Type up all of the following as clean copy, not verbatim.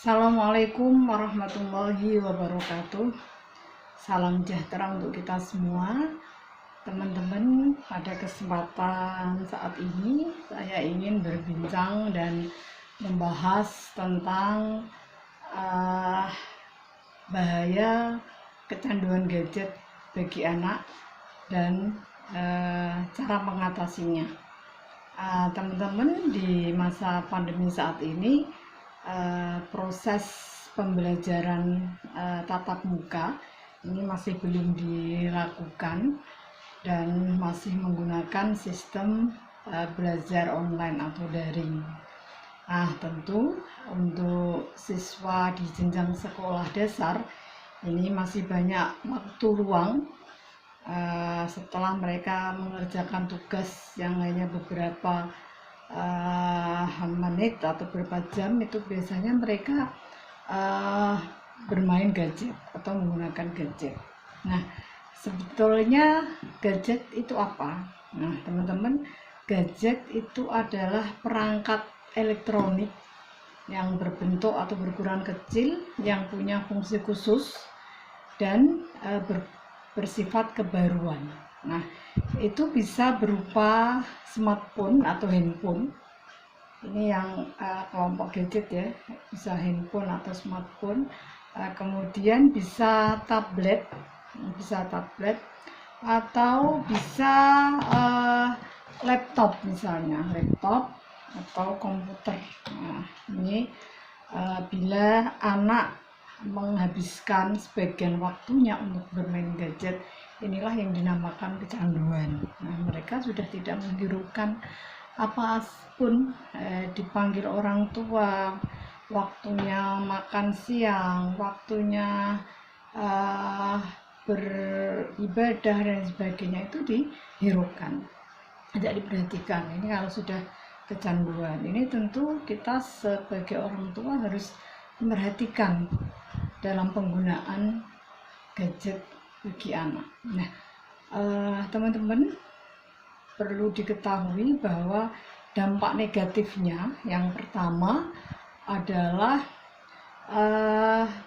Assalamualaikum warahmatullahi wabarakatuh. Salam sejahtera untuk kita semua. Teman-teman, pada kesempatan saat ini saya ingin berbincang dan membahas tentang bahaya kecanduan gadget bagi anak dan cara mengatasinya. Teman-teman, di masa pandemi saat ini proses pembelajaran tatap muka ini masih belum dilakukan dan masih menggunakan sistem belajar online atau daring. Tentu untuk siswa di jenjang sekolah dasar ini masih banyak waktu luang setelah mereka mengerjakan tugas yang hanya beberapa menit atau beberapa jam, itu biasanya mereka bermain gadget atau menggunakan gadget. Nah, sebetulnya gadget itu apa? Nah, teman-teman, gadget itu adalah perangkat elektronik yang berbentuk atau berukuran kecil yang punya fungsi khusus dan bersifat kebaruan. Nah, itu bisa berupa smartphone atau handphone. Ini yang kelompok gadget ya, bisa handphone atau smartphone. Kemudian bisa tablet atau bisa laptop, misalnya laptop atau komputer. Nah, ini bila anak menghabiskan sebagian waktunya untuk bermain gadget, inilah yang dinamakan kecanduan. Nah, mereka sudah tidak menghiraukan apapun, dipanggil orang tua, waktunya makan siang, waktunya beribadah dan sebagainya, itu dihiraukan, tidak diperhatikan. Ini kalau sudah kecanduan, ini tentu kita sebagai orang tua harus memperhatikan dalam penggunaan gadget bagi anak. Nah, teman-teman, perlu diketahui bahwa dampak negatifnya yang pertama adalah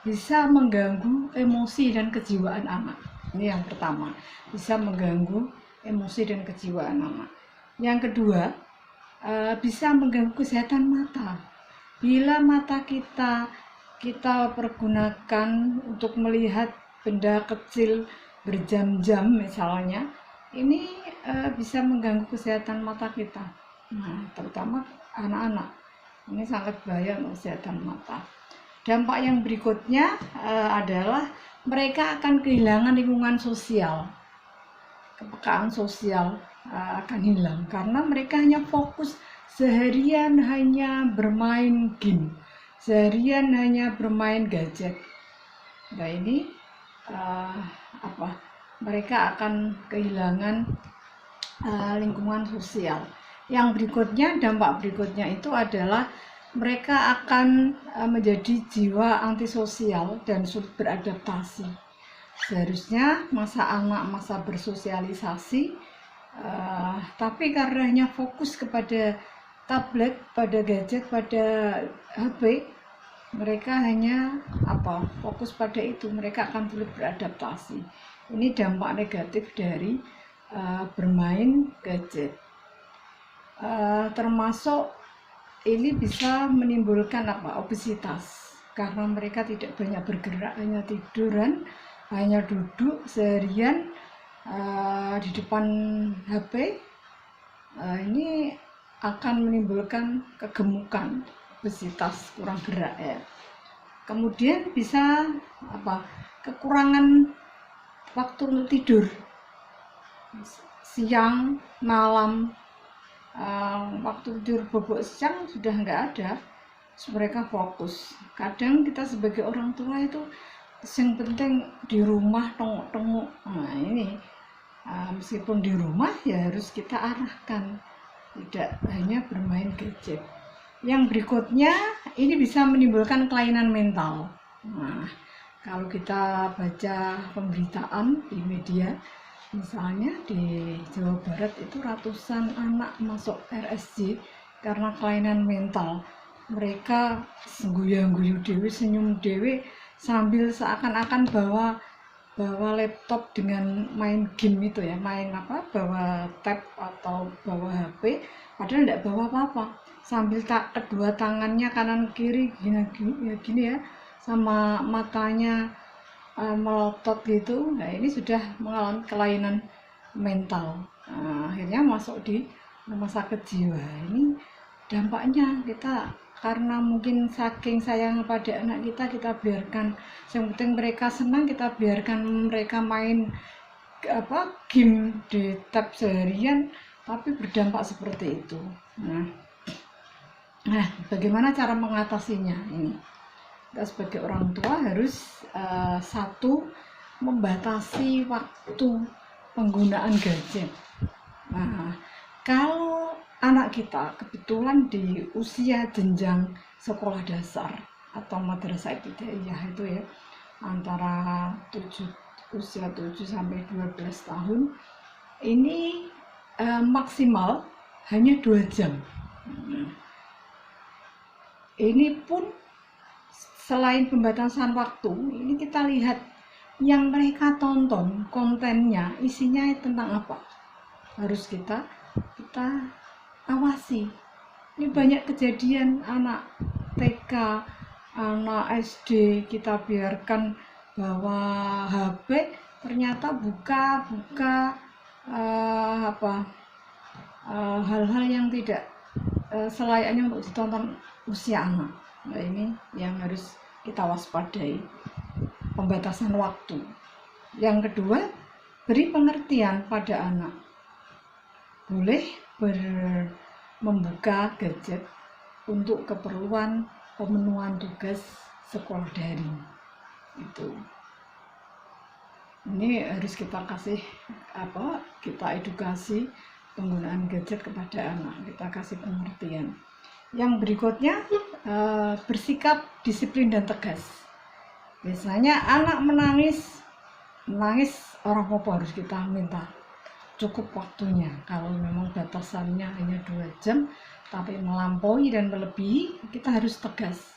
bisa mengganggu emosi dan kejiwaan anak. Ini yang pertama, bisa mengganggu emosi dan kejiwaan anak. Yang kedua, bisa mengganggu kesehatan mata. Bila mata kita pergunakan untuk melihat benda kecil berjam-jam misalnya, ini bisa mengganggu kesehatan mata kita. Nah, terutama anak-anak, ini sangat bahaya untuk kesehatan mata. Dampak yang berikutnya adalah mereka akan kehilangan lingkungan sosial. Kepekaan sosial akan hilang karena mereka hanya fokus seharian hanya bermain game, seharian hanya bermain gadget. Nah, ini mereka akan kehilangan lingkungan sosial. Yang berikutnya, dampak berikutnya itu adalah mereka akan menjadi jiwa antisosial dan sulit beradaptasi. Seharusnya masa anak masa bersosialisasi, tapi karena hanya fokus kepada tablet, pada gadget, pada HP, mereka hanya fokus pada itu, mereka akan sulit beradaptasi. Ini dampak negatif dari bermain gadget. Termasuk ini bisa menimbulkan obesitas karena mereka tidak banyak bergerak, hanya tiduran, hanya duduk seharian di depan HP. Ini akan menimbulkan kegemukan, obesitas, kurang gerak ya. Kemudian bisa kekurangan waktu untuk tidur, siang, malam, waktu tidur bobok siang sudah nggak ada, mereka fokus. Kadang kita sebagai orang tua itu yang penting di rumah tengok-tengok. Nah, ini meskipun di rumah ya harus kita arahkan, tidak hanya bermain gadget. Yang berikutnya, ini bisa menimbulkan kelainan mental. Nah, kalau kita baca pemberitaan di media, misalnya di Jawa Barat itu ratusan anak masuk RSJ karena kelainan mental. mereka guyu dewi, senyum dewi sambil seakan-akan bawa laptop dengan main game itu ya, main apa, bawa tab atau bawa HP, padahal tidak bawa apa-apa, sambil kedua tangannya kanan kiri gini ya, sama matanya melotot gitu. Nah ini sudah mengalami kelainan mental. Nah, akhirnya masuk di rumah sakit jiwa. Ini dampaknya kita karena mungkin saking sayang pada anak kita biarkan, yang penting mereka senang, kita biarkan mereka main game di tab seharian, tapi berdampak seperti itu. Nah, bagaimana cara mengatasinya ini? Kita sebagai orang tua harus satu, membatasi waktu penggunaan gadget. Nah, kalau anak kita kebetulan di usia jenjang sekolah dasar atau madrasah ibtidaiyah itu ya, antara usia 7 sampai 12 tahun, ini maksimal hanya 2 jam. Ini pun selain pembatasan waktu, ini kita lihat yang mereka tonton, kontennya, isinya tentang apa. Harus kita awasi. Ini banyak kejadian anak TK, anak SD, kita biarkan bawa HP, ternyata buka hal-hal yang tidak selayaknya untuk ditonton usia anak. Nah ini yang harus kita waspadai, pembatasan waktu. Yang kedua, beri pengertian pada anak. Boleh membuka gadget untuk keperluan pemenuhan tugas sekolah daring. Itu. Ini harus kita kasih kita edukasi penggunaan gadget kepada anak, kita kasih pengertian. Yang berikutnya, bersikap disiplin dan tegas. Biasanya anak menangis orang tua harus kita minta cukup waktunya. Kalau memang batasannya hanya 2 jam tapi melampaui dan melebihi, kita harus tegas,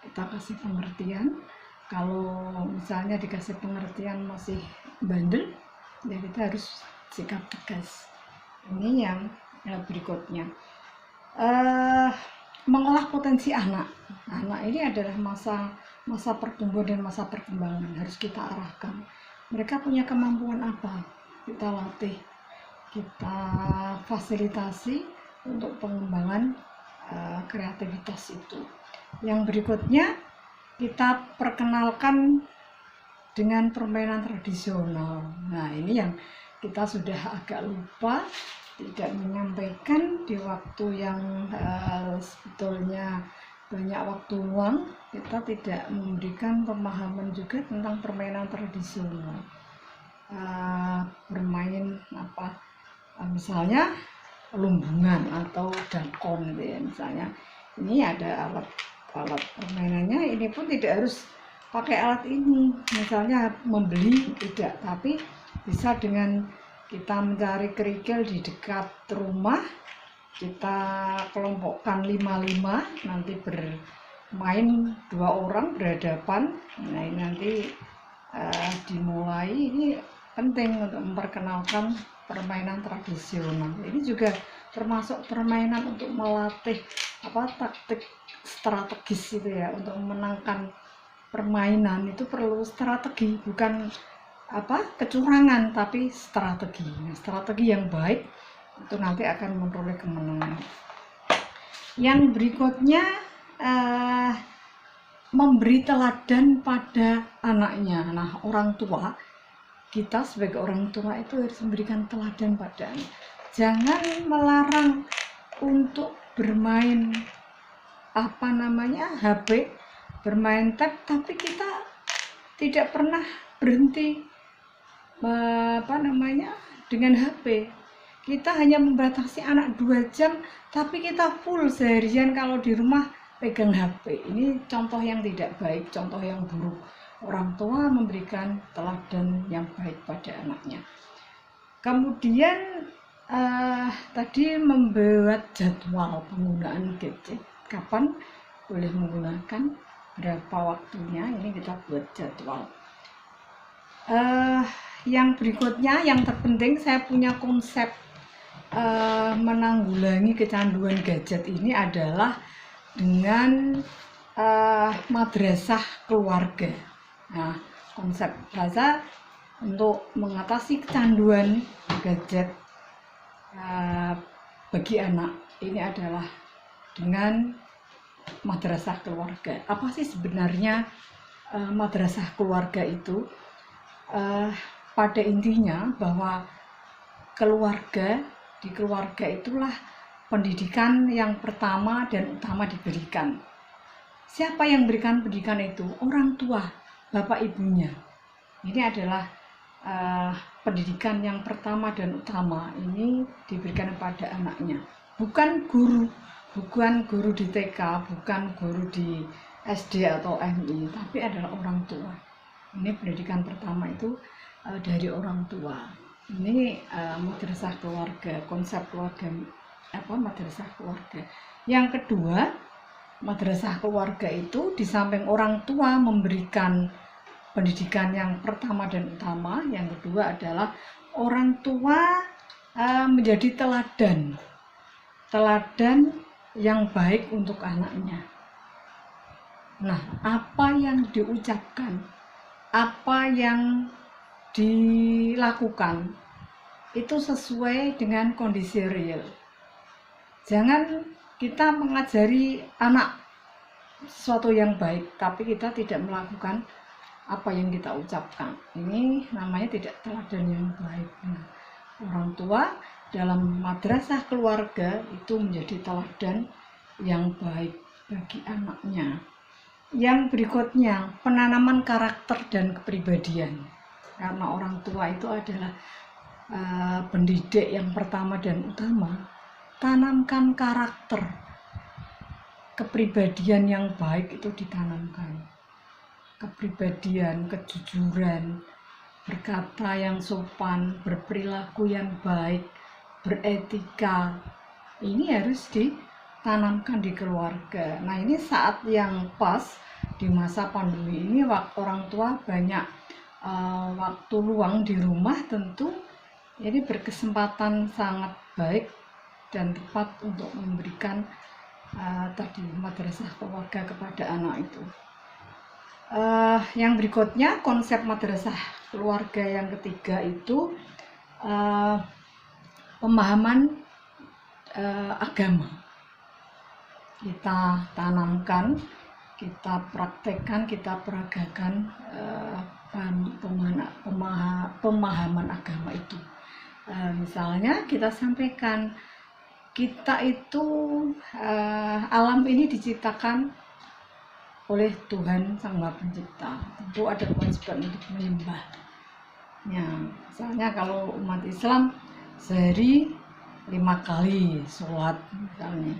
kita kasih pengertian. Kalau misalnya dikasih pengertian masih bandel, ya kita harus sikap tegas. Ini yang berikutnya, mengolah potensi anak ini adalah masa pertumbuhan dan masa perkembangan. Harus kita arahkan mereka punya kemampuan apa, kita latih, kita fasilitasi untuk pengembangan kreativitas itu. Yang berikutnya, kita perkenalkan dengan permainan tradisional. Nah ini yang kita sudah agak lupa, tidak menyampaikan di waktu yang sebetulnya banyak waktu luang, kita tidak memberikan pemahaman juga tentang permainan tradisional. Bermain misalnya lumbungan atau dakon gitu ya, misalnya ini ada alat permainannya, ini pun tidak harus pakai alat ini, misalnya membeli, tidak, tapi bisa dengan kita mencari kerikil di dekat rumah, kita kelompokkan 5-5, nanti bermain 2 orang berhadapan. Nah ini nanti dimulai. Ini penting untuk memperkenalkan permainan tradisional. Ini juga termasuk permainan untuk melatih taktik strategis itu ya, untuk memenangkan permainan itu perlu strategi, bukan kecurangan, tapi strategi. Nah, strategi yang baik itu nanti akan memperoleh kemenangan. Yang berikutnya, memberi teladan pada anaknya. Nah, orang tua, kita sebagai orang tua itu harus memberikan teladan pada anak. Jangan melarang untuk bermain HP, bermain tab, tapi kita tidak pernah berhenti dengan HP. Kita hanya membatasi anak 2 jam, tapi kita full seharian kalau di rumah pegang HP. Ini contoh yang tidak baik, contoh yang buruk. Orang tua memberikan teladan yang baik pada anaknya. Kemudian tadi membuat jadwal penggunaan gadget. kapan boleh menggunakan, berapa waktunya, ini kita buat jadwal. Yang berikutnya, yang terpenting, saya punya konsep menanggulangi kecanduan gadget ini adalah dengan madrasah keluarga. Nah, konsep bahasa untuk mengatasi kecanduan gadget bagi anak ini adalah dengan madrasah keluarga. Apa sih sebenarnya madrasah keluarga itu? Pada intinya bahwa di keluarga itulah pendidikan yang pertama dan utama diberikan. Siapa yang berikan pendidikan itu? Orang tua, bapak ibunya. Ini adalah pendidikan yang pertama dan utama, ini diberikan kepada anaknya. Bukan guru di TK, bukan guru di SD atau MI, tapi adalah orang tua. Ini pendidikan pertama itu dari orang tua. Ini madrasah keluarga, konsep keluarga, madrasah keluarga. Yang kedua, madrasah keluarga itu di samping orang tua memberikan pendidikan yang pertama dan utama, yang kedua adalah orang tua menjadi teladan yang baik untuk anaknya. Nah, apa yang diucapkan, apa yang dilakukan itu sesuai dengan kondisi real. Jangan kita mengajari anak sesuatu yang baik tapi kita tidak melakukan apa yang kita ucapkan. Ini namanya tidak teladan yang baik. Nah, orang tua dalam madrasah keluarga itu menjadi teladan yang baik bagi anaknya. Yang berikutnya, penanaman karakter dan kepribadian. Karena orang tua itu adalah pendidik yang pertama dan utama. Tanamkan karakter, kepribadian yang baik itu ditanamkan. Kepribadian, kejujuran, berkata yang sopan, berperilaku yang baik, beretika, ini harus ditanamkan di keluarga. Nah, ini saat yang pas di masa pandemi ini, orang tua banyak waktu luang di rumah, tentu ini berkesempatan sangat baik dan tepat untuk memberikan tadi madrasah keluarga kepada anak itu. Yang berikutnya, konsep madrasah keluarga yang ketiga itu pemahaman agama. Kita tanamkan, kita praktekkan, kita peragakan pemahaman agama itu. Misalnya kita sampaikan, kita itu alam ini diciptakan oleh Tuhan Sang Maha Pencipta, tentu ada kewajiban untuk menyembah. Ya, misalnya kalau umat Islam sehari 5 kali sholat misalnya,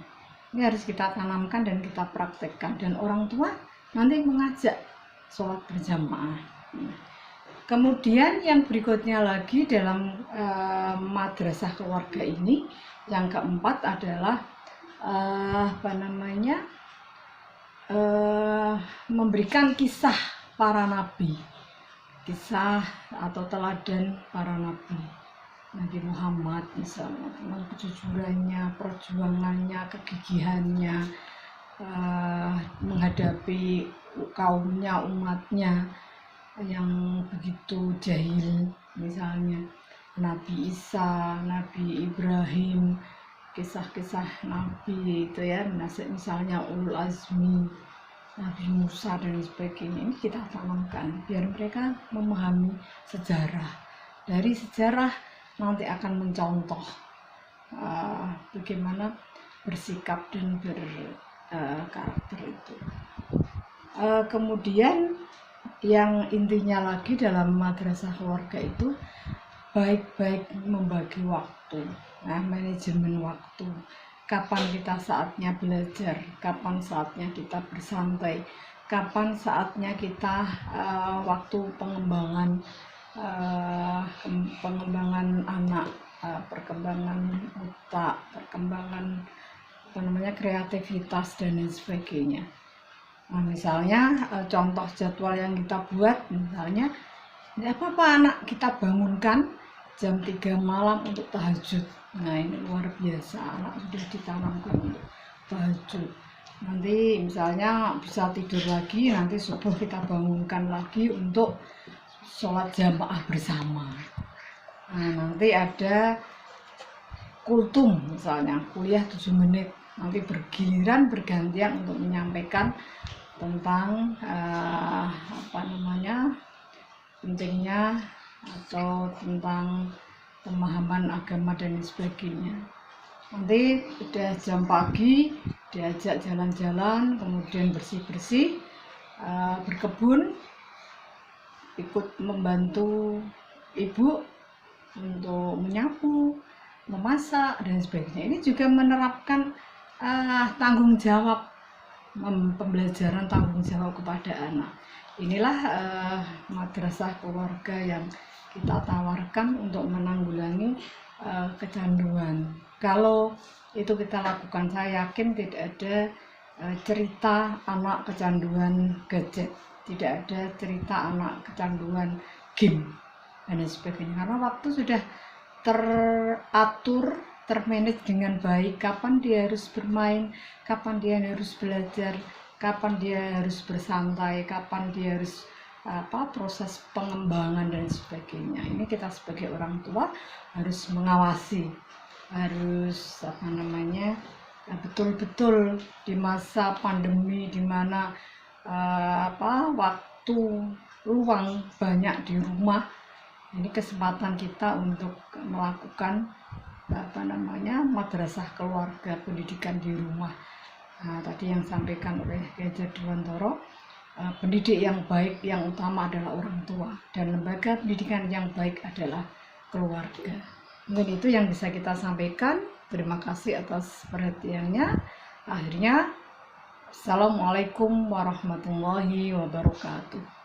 ini harus kita tanamkan dan kita praktekkan, dan orang tua nanti mengajak sholat berjamaah. Kemudian yang berikutnya lagi dalam madrasah keluarga ini, yang keempat adalah memberikan kisah para nabi, kisah atau teladan para nabi. Nabi Muhammad misalnya, tentang kejujurannya, perjuangannya, kegigihannya menghadapi kaumnya, umatnya yang begitu jahil. Misalnya Nabi Isa, Nabi Ibrahim, kisah-kisah Nabi itu ya, misalnya Ulul Azmi, Nabi Musa dan sebagainya. Ini kita tanamkan biar mereka memahami sejarah. Dari sejarah nanti akan mencontoh bagaimana bersikap dan berkarakter itu. Kemudian yang intinya lagi dalam madrasah keluarga itu baik-baik membagi waktu. Nah, manajemen waktu. Kapan kita saatnya belajar, kapan saatnya kita bersantai, kapan saatnya kita waktu pengembangan anak, perkembangan otak, perkembangan kreativitas dan lain sebagainya. Nah, misalnya contoh jadwal yang kita buat, misalnya tidak apa-apa anak kita bangunkan jam 3 malam untuk tahajud. Nah, ini luar biasa, anak sudah ditanamkan untuk tahajud. Nanti misalnya bisa tidur lagi, nanti subuh kita bangunkan lagi untuk sholat jamaah bersama. Nah, nanti ada kultum, misalnya kuliah 7 menit, nanti bergiliran bergantian untuk menyampaikan tentang pentingnya atau tentang pemahaman agama dan sebagainya. Nanti udah jam pagi diajak jalan-jalan, kemudian bersih-bersih, berkebun, ikut membantu ibu untuk menyapu, memasak dan sebagainya. Ini juga menerapkan tanggung jawab, pembelajaran tanggung jawab kepada anak. Inilah madrasah keluarga yang kita tawarkan untuk menanggulangi kecanduan. Kalau itu kita lakukan, saya yakin tidak ada cerita anak kecanduan gadget, tidak ada cerita anak kecanduan game dan sebagainya, karena waktu sudah teratur, termanage dengan baik. Kapan dia harus bermain, kapan dia harus belajar, kapan dia harus bersantai, kapan dia harus proses pengembangan dan sebagainya. Ini kita sebagai orang tua harus mengawasi, harus betul-betul di masa pandemi, di mana waktu luang banyak di rumah. Ini kesempatan kita untuk melakukan madrasah keluarga, pendidikan di rumah. Nah, tadi yang sampaikan oleh Kiai Jadwantoro, pendidik yang baik yang utama adalah orang tua, dan lembaga pendidikan yang baik adalah keluarga. Mungkin itu yang bisa kita sampaikan. Terima kasih atas perhatiannya. Akhirnya, Assalamualaikum warahmatullahi wabarakatuh.